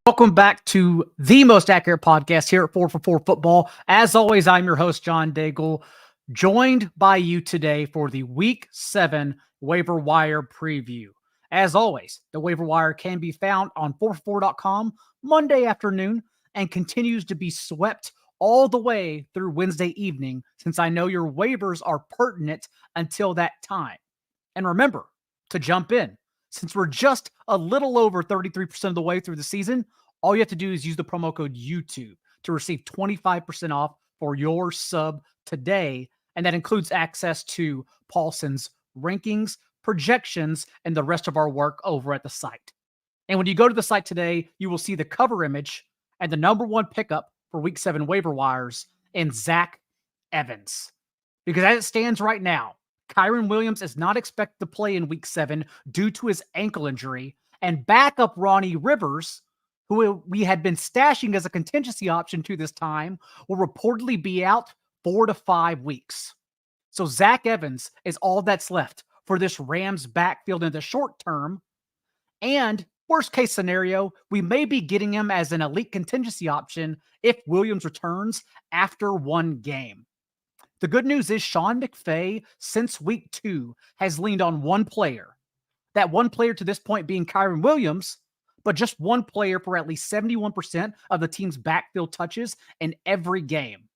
Welcome back to the most accurate podcast here at 4 for 4 Football. As always, I'm your host, John Daigle, joined by you today for the Week 7 Waiver Wire preview. As always, the Waiver Wire can be found on 4for4.com Monday afternoon and continues to be swept all the way through Wednesday evening, since I know your waivers are pertinent until that time. And remember to jump in. Since we're just a little over 33% of the way through the season, all you have to do is use the promo code YouTube to receive 25% off for your sub today. And that includes access to Paulson's rankings, projections, and the rest of our work over at the site. And when you go to the site today, you will see the cover image and the number one pickup for Week 7 waiver wires in Zach Evans. Because as it stands right now, Kyren Williams is not expected to play in Week 7 due to his ankle injury, and backup Ronnie Rivers, who we had been stashing as a contingency option to this time, will reportedly be out 4 to 5 weeks. So Zach Evans is all that's left for this Rams backfield in the short term, and worst case scenario, we may be getting him as an elite contingency option if Williams returns after one game. The good news is Sean McVay, since week 2, has leaned on one player. That one player to this point being Kyren Williams, but just one player for at least 71% of the team's backfield touches in every game.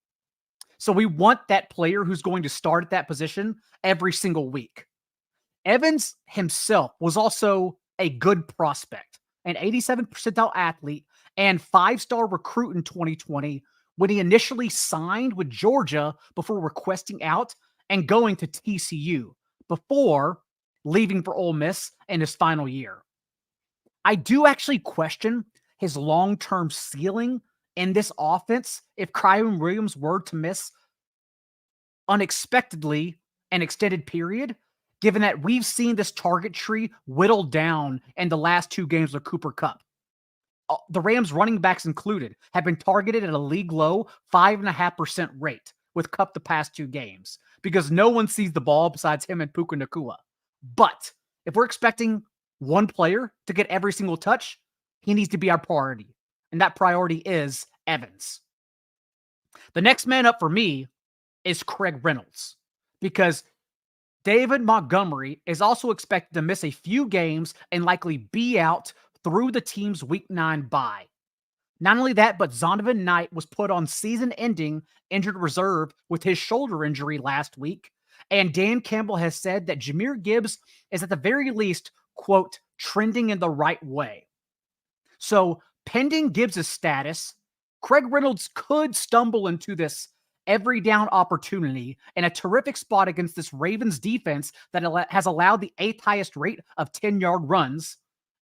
So we want that player who's going to start at that position every single week. Evans himself was also a good prospect, an 87th percentile athlete and 5-star recruit in 2020, when he initially signed with Georgia before requesting out and going to TCU before leaving for Ole Miss in his final year. I do actually question his long-term ceiling in this offense if Kyren Williams were to miss unexpectedly an extended period, given that we've seen this target tree whittled down in the last 2 games with Cooper Kupp. The Rams running backs included have been targeted at a league low 5.5% rate with Kupp the past 2 games because no one sees the ball besides him and Puka Nacua. But if we're expecting one player to get every single touch, he needs to be our priority. And that priority is Evans. The next man up for me is Craig Reynolds, because David Montgomery is also expected to miss a few games and likely be out through the team's Week 9 bye. Not only that, but Zonovan Knight was put on season-ending injured reserve with his shoulder injury last week, and Dan Campbell has said that Jahmyr Gibbs is at the very least, quote, trending in the right way. So, pending Gibbs' status, Craig Reynolds could stumble into this every down opportunity in a terrific spot against this Ravens defense that has allowed the 8th highest rate of 10-yard runs.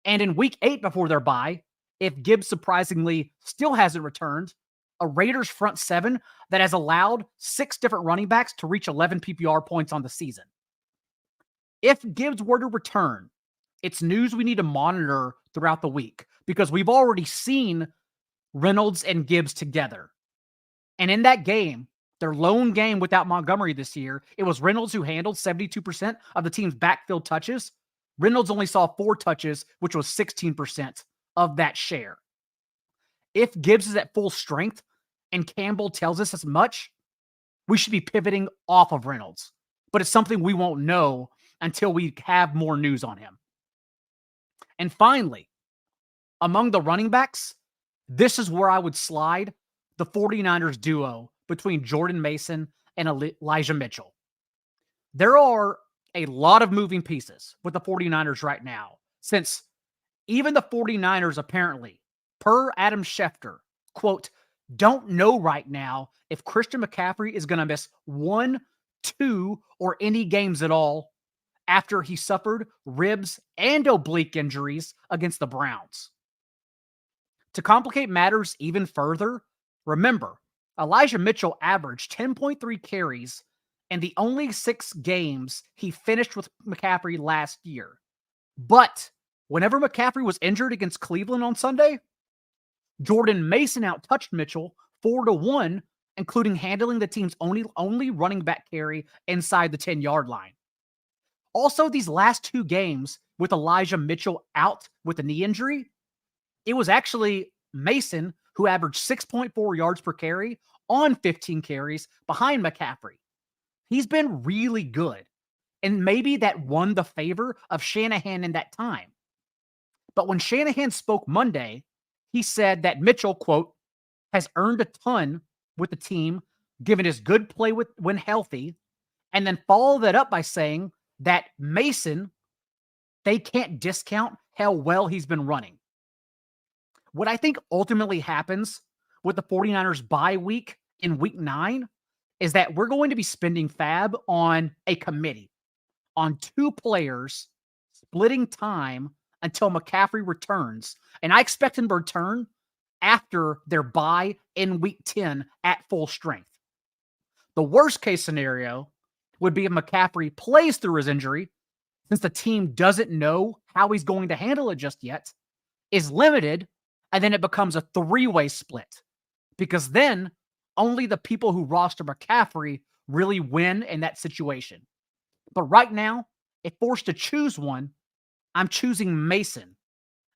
And in Week 8 before their bye, if Gibbs surprisingly still hasn't returned, a Raiders front 7 that has allowed 6 different running backs to reach 11 PPR points on the season. If Gibbs were to return, it's news we need to monitor throughout the week because we've already seen Reynolds and Gibbs together. And in that game, their lone game without Montgomery this year, it was Reynolds who handled 72% of the team's backfield touches. Reynolds only saw 4 touches, which was 16% of that share. If Gibbs is at full strength, and Campbell tells us as much, we should be pivoting off of Reynolds. But it's something we won't know until we have more news on him. And finally, among the running backs, this is where I would slide the 49ers duo between Jordan Mason and Elijah Mitchell. There are a lot of moving pieces with the 49ers right now, since even the 49ers apparently, per Adam Schefter, quote, don't know right now if Christian McCaffrey is going to miss 1, 2, or any games at all after he suffered ribs and oblique injuries against the Browns. To complicate matters even further, remember, Elijah Mitchell averaged 10.3 carries in the only 6 games he finished with McCaffrey last year. But whenever McCaffrey was injured against Cleveland on Sunday, Jordan Mason outtouched Mitchell 4-1, including handling the team's only running back carry inside the 10-yard line. Also, these last 2 games with Elijah Mitchell out with a knee injury, it was actually Mason, who averaged 6.4 yards per carry on 15 carries behind McCaffrey. He's been really good. And maybe that won the favor of Shanahan in that time. But when Shanahan spoke Monday, he said that Mitchell, quote, has earned a ton with the team, given his good play when healthy, and then followed that up by saying that Mason, they can't discount how well he's been running. What I think ultimately happens with the 49ers bye week in week 9 is that we're going to be spending fab on a committee, on 2 players splitting time until McCaffrey returns. And I expect him to return after their bye in week 10 at full strength. The worst case scenario would be if McCaffrey plays through his injury, since the team doesn't know how he's going to handle it just yet, is limited, and then it becomes a 3-way split. Because then only the people who roster McCaffrey really win in that situation. But right now, if forced to choose one, I'm choosing Mason.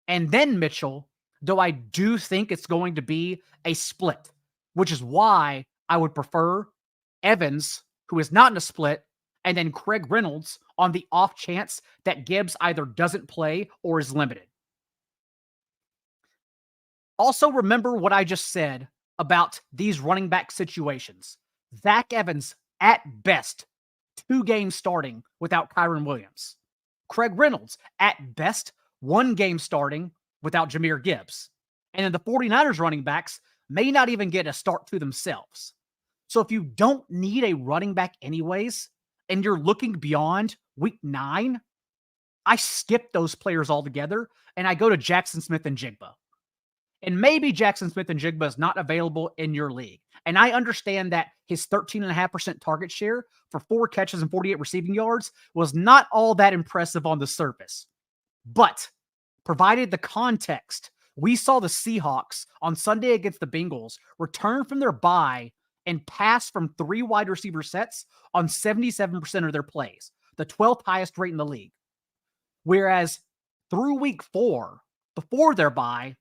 And then Mitchell, though I do think it's going to be a split, which is why I would prefer Evans, who is not in a split, and then Craig Reynolds on the off chance that Gibbs either doesn't play or is limited. Also, remember what I just said about these running back situations. Zach Evans, at best, 2 games starting without Kyren Williams. Craig Reynolds, at best, 1 game starting without Jahmyr Gibbs. And then the 49ers running backs may not even get a start to themselves. So if you don't need a running back anyways, and you're looking beyond week 9, I skip those players altogether, and I go to Jaxon Smith-Njigba. And maybe Jaxon Smith-Njigba is not available in your league. And I understand that his 13.5% target share for 4 catches and 48 receiving yards was not all that impressive on the surface. But provided the context, we saw the Seahawks on Sunday against the Bengals return from their bye and pass from 3 wide receiver sets on 77% of their plays, the 12th highest rate in the league. Whereas through week 4, before their bye,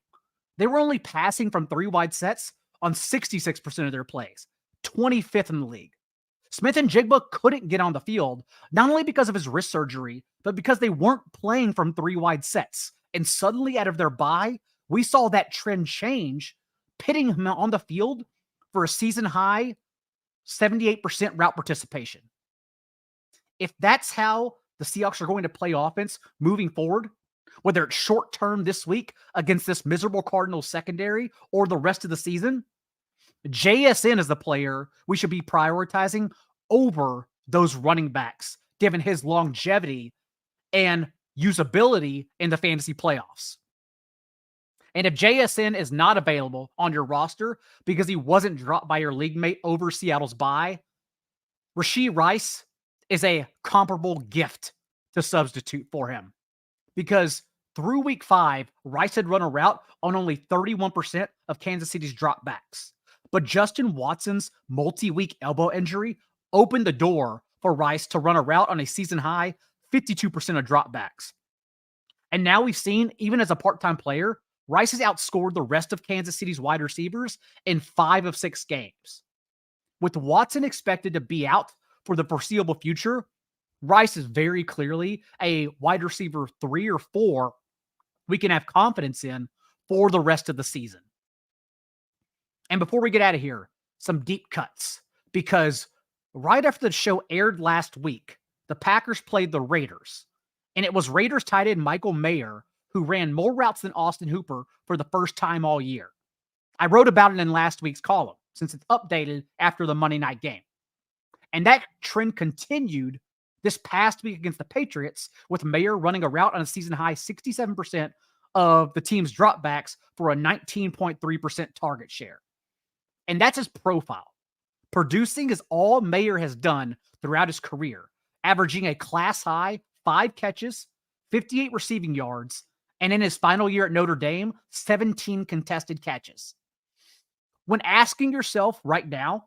they were only passing from 3 wide sets on 66% of their plays, 25th in the league. Smith-Njigba couldn't get on the field, not only because of his wrist surgery, but because they weren't playing from 3 wide sets. And suddenly out of their bye, we saw that trend change, pitting him on the field for a season high 78% route participation. If that's how the Seahawks are going to play offense moving forward, whether it's short term this week against this miserable Cardinals secondary or the rest of the season, JSN is the player we should be prioritizing over those running backs, given his longevity and usability in the fantasy playoffs. And if JSN is not available on your roster because he wasn't dropped by your league mate over Seattle's bye, Rashee Rice is a comparable gift to substitute for him. Because through week 5, Rice had run a route on only 31% of Kansas City's dropbacks. But Justin Watson's multi-week elbow injury opened the door for Rice to run a route on a season-high 52% of dropbacks. And now we've seen, even as a part-time player, Rice has outscored the rest of Kansas City's wide receivers in 5 of 6 games. With Watson expected to be out for the foreseeable future, Rice is very clearly a wide receiver 3 or 4 we can have confidence in for the rest of the season. And before we get out of here, some deep cuts, because right after the show aired last week, the Packers played the Raiders, and it was Raiders tight end Michael Mayer who ran more routes than Austin Hooper for the first time all year. I wrote about it in last week's column, since it's updated after the Monday night game. And that trend continued this past week against the Patriots, with Mayer running a route on a season-high 67% of the team's dropbacks for a 19.3% target share. And that's his profile. Producing is all Mayer has done throughout his career, averaging a class-high 5 catches, 58 receiving yards, and in his final year at Notre Dame, 17 contested catches. When asking yourself right now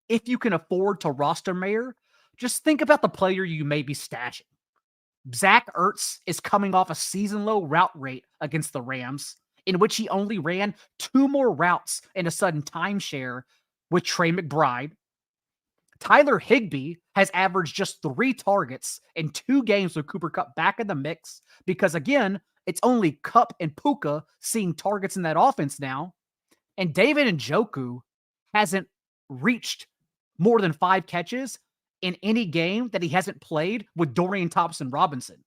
if you can afford to roster Mayer, just think about the player you may be stashing. Zach Ertz is coming off a season-low route rate against the Rams. in which he only ran 2 more routes in a sudden timeshare with Trey McBride. Tyler Higbee has averaged just 3 targets in 2 games with Cooper Kupp back in the mix because, again, it's only Kupp and Puka seeing targets in that offense now. And David Njoku hasn't reached more than 5 catches in any game that he hasn't played with Dorian Thompson-Robinson.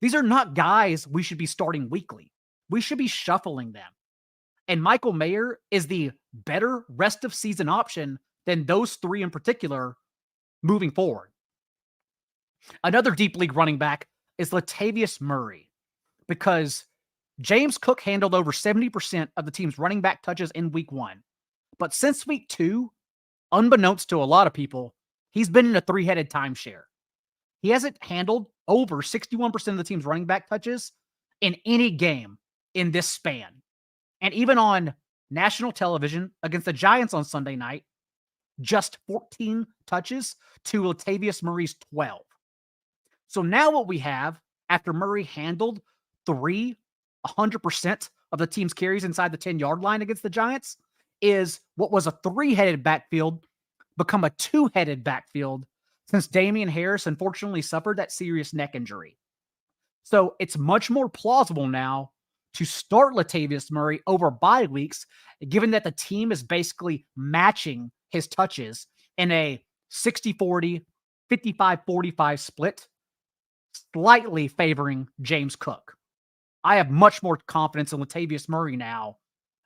These are not guys we should be starting weekly. We should be shuffling them. And Michael Mayer is the better rest of season option than those 3 in particular moving forward. Another deep league running back is Latavius Murray, because James Cook handled over 70% of the team's running back touches in week 1. But since week 2, unbeknownst to a lot of people, he's been in a 3-headed timeshare. He hasn't handled over 61% of the team's running back touches in any game in this span. And even on national television against the Giants on Sunday night, just 14 touches to Latavius Murray's 12. So now what we have, after Murray handled 100% of the team's carries inside the 10-yard line against the Giants, is what was a 3-headed backfield become a 2-headed backfield since Damian Harris unfortunately suffered that serious neck injury. So it's much more plausible now to start Latavius Murray over bye weeks, given that the team is basically matching his touches in a 60-40, 55-45 split, slightly favoring James Cook. I have much more confidence in Latavius Murray now,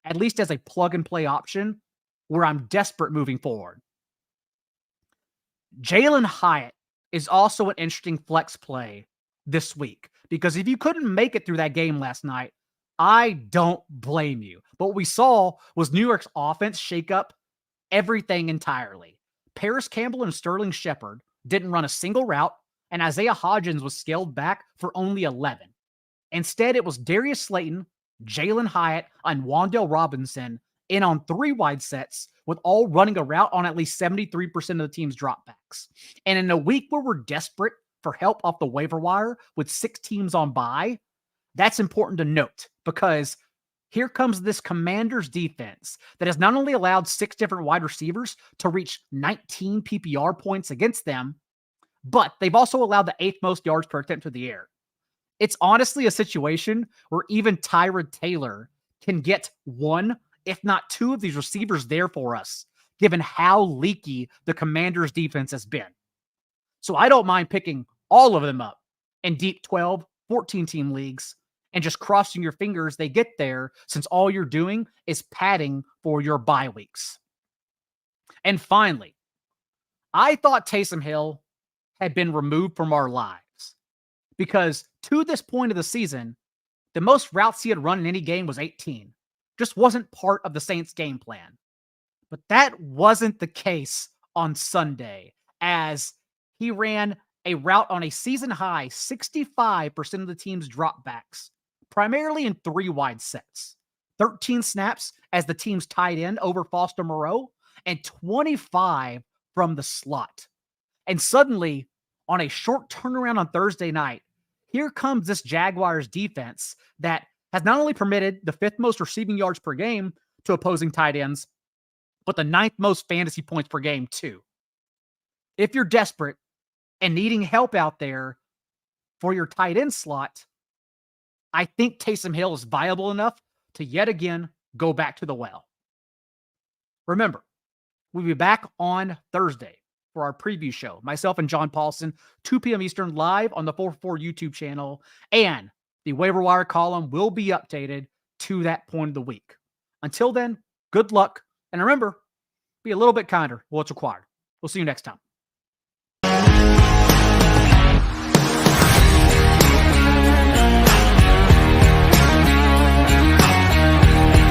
at least as a plug-and-play option where I'm desperate moving forward. Jalin Hyatt is also an interesting flex play this week, because if you couldn't make it through that game last night, I don't blame you. But what we saw was New York's offense shake up everything entirely. Paris Campbell and Sterling Shepard didn't run a single route, and Isaiah Hodgins was scaled back for only 11. Instead, it was Darius Slayton, Jalin Hyatt, and Wan'Dale Robinson in on 3 wide sets, with all running a route on at least 73% of the team's dropbacks. And in a week where we're desperate for help off the waiver wire with 6 teams on bye, that's important to note, because here comes this Commanders defense that has not only allowed 6 different wide receivers to reach 19 PPR points against them, but they've also allowed the 8th most yards per attempt to the air. It's honestly a situation where even Tyrod Taylor can get 1, if not 2 of these receivers there for us, given how leaky the Commanders defense has been. So I don't mind picking all of them up in deep 12, 14-team leagues and just crossing your fingers they get there, since all you're doing is padding for your bye weeks. And finally, I thought Taysom Hill had been removed from our lives, because to this point of the season, the most routes he had run in any game was 18. Just wasn't part of the Saints' game plan. But that wasn't the case on Sunday, as he ran a route on a season-high 65% of the team's dropbacks, primarily in 3 wide sets. 13 snaps as the team's tight end over Foster Moreau, and 25 from the slot. And suddenly, on a short turnaround on Thursday night, here comes this Jaguars defense that has not only permitted the 5th most receiving yards per game to opposing tight ends, but the 9th most fantasy points per game too. If you're desperate and needing help out there for your tight end slot, I think Taysom Hill is viable enough to yet again go back to the well. Remember, we'll be back on Thursday for our preview show. Myself and John Paulson, 2 p.m. Eastern, live on the 444 YouTube channel, and the waiver wire column will be updated to that point of the week. Until then, good luck, and remember, be a little bit kinder. What's required. We'll see you next time.